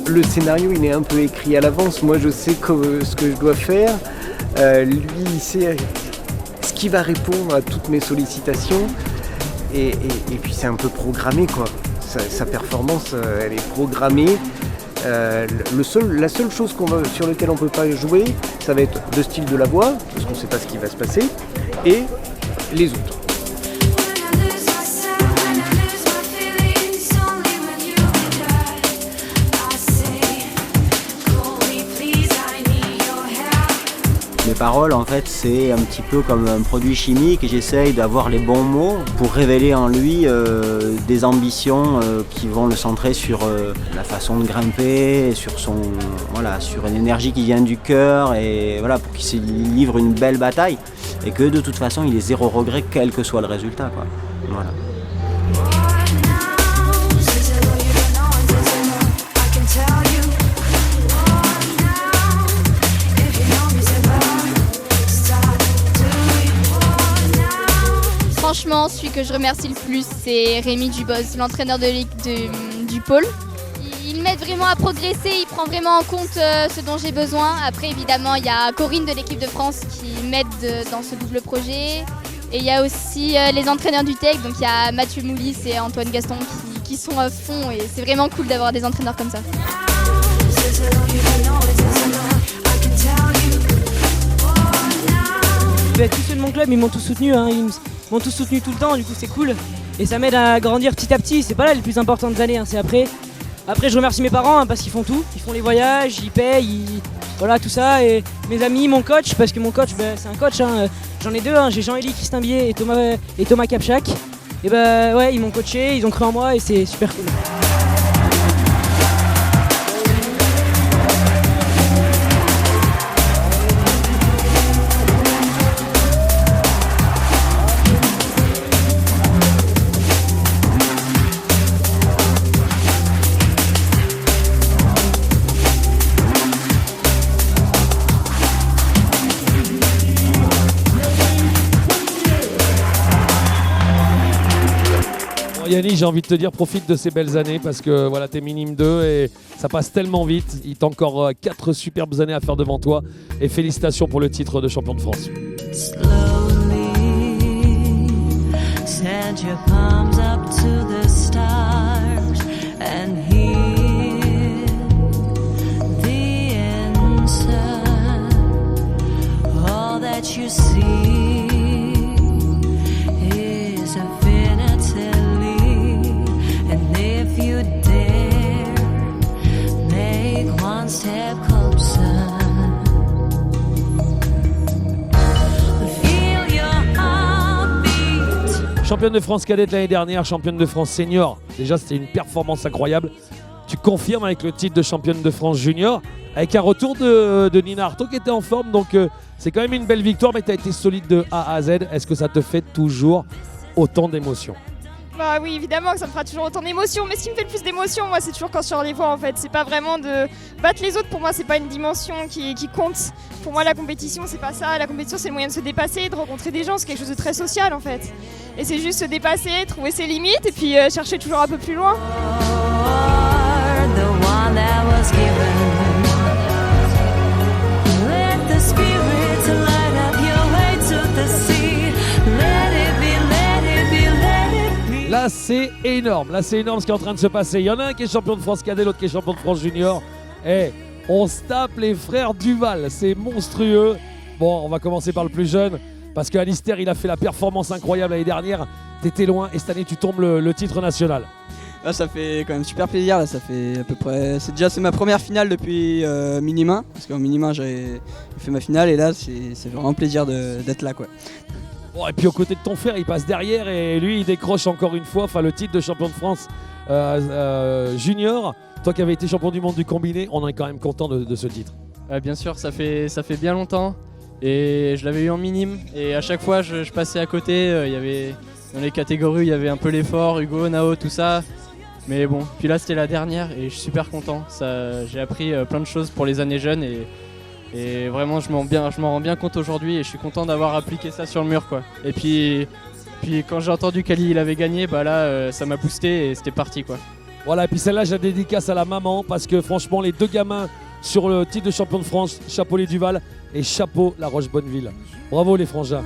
le scénario il est un peu écrit à l'avance. Moi je sais ce que je dois faire. Lui il sait ce qui va répondre à toutes mes sollicitations. Et puis c'est un peu programmé quoi. Sa performance elle est programmée. La seule chose sur laquelle on ne peut pas jouer, ça va être le style de la voix, parce qu'on ne sait pas ce qui va se passer, et les autres. Mes paroles, en fait, c'est un petit peu comme un produit chimique et j'essaye d'avoir les bons mots pour révéler en lui des ambitions qui vont le centrer sur la façon de grimper, sur une énergie qui vient du cœur et voilà, pour qu'il se livre une belle bataille et que de toute façon, il ait zéro regret quel que soit le résultat, quoi. Voilà. Franchement, celui que je remercie le plus, c'est Rémi Dubos, l'entraîneur du pôle. Il m'aide vraiment à progresser, il prend vraiment en compte ce dont j'ai besoin. Après, évidemment, il y a Corinne de l'équipe de France qui m'aide dans ce double projet. Et il y a aussi les entraîneurs du TEC, donc il y a Mathieu Moulis et Antoine Gaston qui sont à fond. Et c'est vraiment cool d'avoir des entraîneurs comme ça. Tous ceux de mon club, ils m'ont tous soutenu, hein. Ils m'ont tous soutenu tout le temps, du coup c'est cool. Et ça m'aide à grandir petit à petit, c'est pas là les plus importantes années, hein, c'est après. Après je remercie mes parents hein, parce qu'ils font tout, ils font les voyages, ils payent, voilà tout ça. Et mes amis, mon coach, parce que mon coach c'est un coach, hein. J'en ai deux, hein. J'ai Jean-Élie Christin Bier et Thomas Capchac. Et ouais, ils m'ont coaché, ils ont cru en moi et c'est super cool. Yannick, j'ai envie de te dire, profite de ces belles années parce que voilà, t'es minime 2 et ça passe tellement vite. Il t'a encore 4 superbes années à faire devant toi et félicitations pour le titre de champion de France. Championne de France cadette l'année dernière, championne de France senior. Déjà, c'était une performance incroyable. Tu confirmes avec le titre de championne de France junior, avec un retour de Nina Artaud qui était en forme. Donc, c'est quand même une belle victoire, mais tu as été solide de A à Z. Est-ce que ça te fait toujours autant d'émotions ? Bah oui, évidemment que ça me fera toujours autant d'émotions, mais ce qui me fait le plus d'émotions, moi, c'est toujours quand je sors les voies en fait. C'est pas vraiment de battre les autres, pour moi, c'est pas une dimension qui compte. Pour moi, la compétition, c'est pas ça. La compétition, c'est le moyen de se dépasser, de rencontrer des gens, c'est quelque chose de très social en fait. Et c'est juste se dépasser, trouver ses limites et puis chercher toujours un peu plus loin. Là, c'est énorme. Là, c'est énorme ce qui est en train de se passer. Il y en a un qui est champion de France cadet, l'autre qui est champion de France junior. Et on se tape les frères Duval. C'est monstrueux. Bon, on va commencer par le plus jeune. Parce qu'Alistair, il a fait la performance incroyable l'année dernière. T'étais loin et cette année, tu tombes le titre national. Là, ça fait quand même super plaisir. Là, ça fait à peu près. C'est ma première finale depuis Minime 1. Parce qu'en Minime 1, j'ai fait ma finale. Et là, c'est vraiment plaisir d'être là, quoi. Bon, et puis aux côtés de ton frère, il passe derrière et lui, il décroche encore une fois le titre de champion de France junior. Toi qui avais été champion du monde du combiné, on est quand même content de ce titre. Bien sûr, ça fait bien longtemps et je l'avais eu en minime et à chaque fois je passais à côté. Il y avait dans les catégories, il y avait un peu l'effort, Hugo, Nao, tout ça. Mais bon, puis là c'était la dernière et je suis super content. J'ai appris plein de choses pour les années jeunes et vraiment je m'en rends bien compte aujourd'hui et je suis content d'avoir appliqué ça sur le mur, quoi. Et puis quand j'ai entendu qu'Ali il avait gagné, bah là ça m'a boosté et c'était parti, quoi. Voilà, et puis celle-là, je la dédicace à la maman parce que franchement, les 2 gamins sur le titre de champion de France, chapeau les Duval et chapeau la Roche-Bonneville. Bravo les frangins.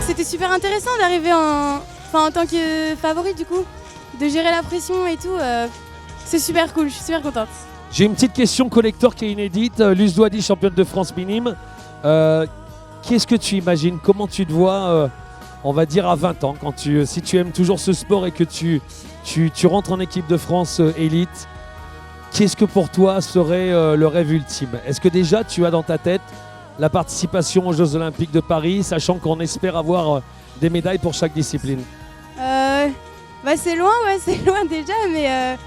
C'était super intéressant d'arriver en tant que favori du coup, de gérer la pression et tout. C'est super cool, je suis super contente. J'ai une petite question collector qui est inédite. Luce Douady, championne de France minime. Qu'est-ce que tu imagines? Comment tu te vois, on va dire, à 20 ans, si tu aimes toujours ce sport et que tu rentres en équipe de France élite? Qu'est-ce que pour toi serait le rêve ultime? Est-ce que déjà tu as dans ta tête la participation aux Jeux Olympiques de Paris, sachant qu'on espère avoir des médailles pour chaque discipline? C'est loin déjà, mais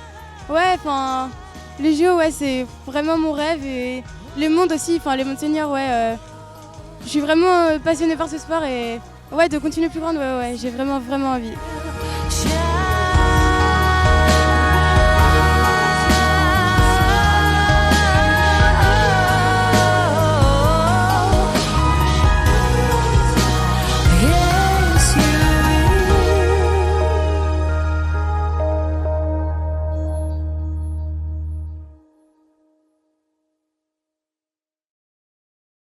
les JO, c'est vraiment mon rêve et le monde aussi, les mondes seniors, je suis vraiment passionnée par ce sport et de continuer plus grande, j'ai vraiment envie.